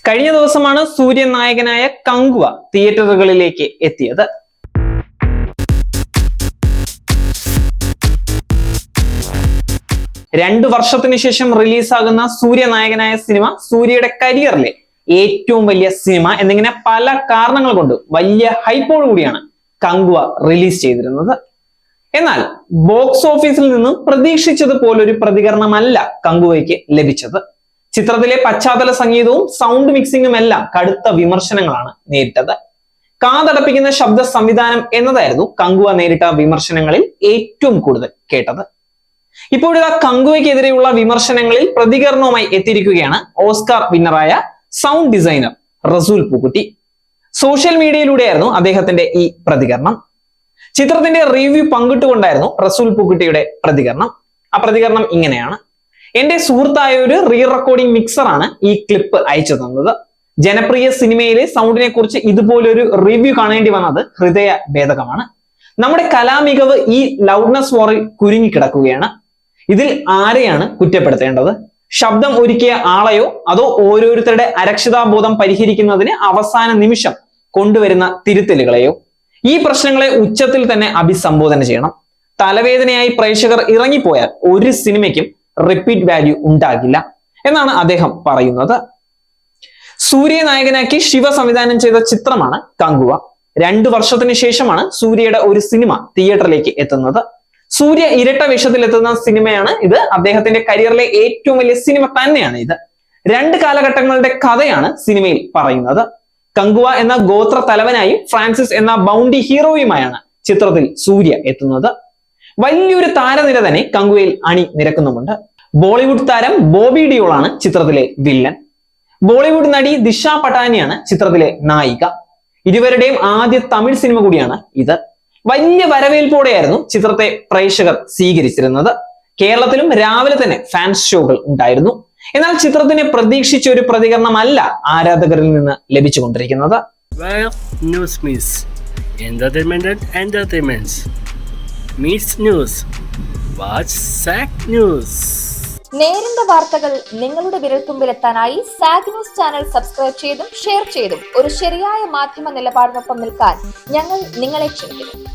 കഴിഞ്ഞ ദിവസമാണ് സൂര്യൻ നായകനായ കങ്കുവ തിയേറ്ററുകളിലേക്ക് എത്തിയത്. രണ്ടു വർഷത്തിന് ശേഷം റിലീസാകുന്ന സൂര്യ നായകനായ സിനിമ സൂര്യയുടെ കരിയറിലെ ഏറ്റവും വലിയ സിനിമ എന്നിങ്ങനെ പല കാരണങ്ങൾ കൊണ്ട് വലിയ ഹൈപ്പോടുകൂടിയാണ് കങ്കുവ റിലീസ് ചെയ്തിരുന്നത്. എന്നാൽ ബോക്സ് ഓഫീസിൽ നിന്നും പ്രതീക്ഷിച്ചതുപോലൊരു പ്രതികരണമല്ല കങ്കുവയ്ക്ക് ലഭിച്ചത്. ചിത്രത്തിലെ പശ്ചാത്തല സംഗീതവും സൗണ്ട് മിക്സിംഗും എല്ലാം കടുത്ത വിമർശനങ്ങളാണ് നേരിട്ടത്. കാതടപ്പിക്കുന്ന ശബ്ദ സംവിധാനം എന്നതായിരുന്നു കങ്കുവ നേരിട്ട വിമർശനങ്ങളിൽ ഏറ്റവും കൂടുതൽ കേട്ടത്. ഇപ്പോഴിതാ കങ്കുവയ്ക്കെതിരെയുള്ള വിമർശനങ്ങളിൽ പ്രതികരണവുമായി എത്തിയിരിക്കുകയാണ് ഓസ്കാർ വിന്നറായ സൗണ്ട് ഡിസൈനർ റസൂൽ പൂക്കുട്ടി. സോഷ്യൽ മീഡിയയിലൂടെയായിരുന്നു അദ്ദേഹത്തിന്റെ ഈ പ്രതികരണം. ചിത്രത്തിന്റെ റിവ്യൂ പങ്കിട്ടുകൊണ്ടായിരുന്നു റസൂൽ പൂക്കുട്ടിയുടെ പ്രതികരണം. ആ പ്രതികരണം ഇങ്ങനെയാണ്: എന്റെ സുഹൃത്തായ ഒരു റീ റെക്കോർഡിംഗ് മിക്സറാണ് ഈ ക്ലിപ്പ് അയച്ചു തന്നത്. ജനപ്രിയ സിനിമയിലെ സൗണ്ടിനെ കുറിച്ച് ഇതുപോലൊരു റിവ്യൂ കാണേണ്ടി വന്നത് ഹൃദയ ഭേദകമാണ്. നമ്മുടെ കലാമികവ് ഈ ലൗഡ്നെസ് വാറിൽ കുരുങ്ങിക്കിടക്കുകയാണ്. ഇതിൽ ആരെയാണ് കുറ്റപ്പെടുത്തേണ്ടത്? ശബ്ദം ഒരുക്കിയ ആളെയോ അതോ ഓരോരുത്തരുടെ അരക്ഷിതാബോധം പരിഹരിക്കുന്നതിന് അവസാന നിമിഷം കൊണ്ടുവരുന്ന തിരുത്തലുകളെയോ? ഈ പ്രശ്നങ്ങളെ ഉച്ചത്തിൽ തന്നെ അഭിസംബോധന ചെയ്യണം. തലവേദനയായി പ്രേക്ഷകർ ഇറങ്ങിപ്പോയാൽ ഒരു സിനിമയ്ക്കും റിപ്പീറ്റ് വാല്യൂ ഉണ്ടാകില്ല എന്നാണ് അദ്ദേഹം പറയുന്നത്. സൂര്യ നായകനാക്കി ശിവ സംവിധാനം ചെയ്ത ചിത്രമാണ് കങ്കുവ. 2 വർഷത്തിന് ശേഷമാണ് സൂര്യയുടെ ഒരു സിനിമ തിയേറ്ററിലേക്ക് എത്തുന്നത്. സൂര്യ ഇരട്ട വേഷത്തിലെത്തുന്ന സിനിമയാണ് ഇത്. അദ്ദേഹത്തിന്റെ കരിയറിലെ ഏറ്റവും വലിയ സിനിമ തന്നെയാണ് ഇത്. 2 കാലഘട്ടങ്ങളുടെ കഥയാണ് സിനിമയിൽ പറയുന്നത്. കങ്കുവ എന്ന ഗോത്ര തലവനായും ഫ്രാൻസിസ് എന്ന ബൗണ്ടി ഹീറോയുമായാണ് ചിത്രത്തിൽ സൂര്യ എത്തുന്നത്. വലിയൊരു താരനിര തന്നെ കങ്കുവയിൽ അണി നിരക്കുന്നുമുണ്ട്. ബോളിവുഡ് താരം ബോബി ഡിയോളാണ് ചിത്രത്തിലെ വില്ലൻ. ബോളിവുഡ് നടി ദിഷ പട്ടാനിയാണ് ചിത്രത്തിലെ നായിക. ഇരുവരുടെയും ആദ്യ തമിഴ് സിനിമ കൂടിയാണ് ഇത്. വലിയ വരവേൽപ്പോടെയായിരുന്നു ചിത്രത്തെ പ്രേക്ഷകർ സ്വീകരിച്ചിരുന്നത്. കേരളത്തിലും രാവിലെ തന്നെ ഫാൻസ് ഷോകൾ ഉണ്ടായിരുന്നു. എന്നാൽ ചിത്രത്തിന് പ്രതീക്ഷിച്ച ഒരു പ്രതികരണമല്ല ആരാധകരിൽ നിന്ന് ലഭിച്ചുകൊണ്ടിരിക്കുന്നത്. നേരിന്റെ വാർത്തകൾ നിങ്ങളുടെ വിരൽത്തുമ്പിലെത്താനായി സാഗ് ന്യൂസ് ചാനൽ സബ്സ്ക്രൈബ് ചെയ്തും ഷെയർ ചെയ്തും ഒരു ശരിയായ മാധ്യമ നിലപാടിനൊപ്പം നിൽക്കാൻ ഞങ്ങൾ നിങ്ങളെ ക്ഷണിക്കുന്നു.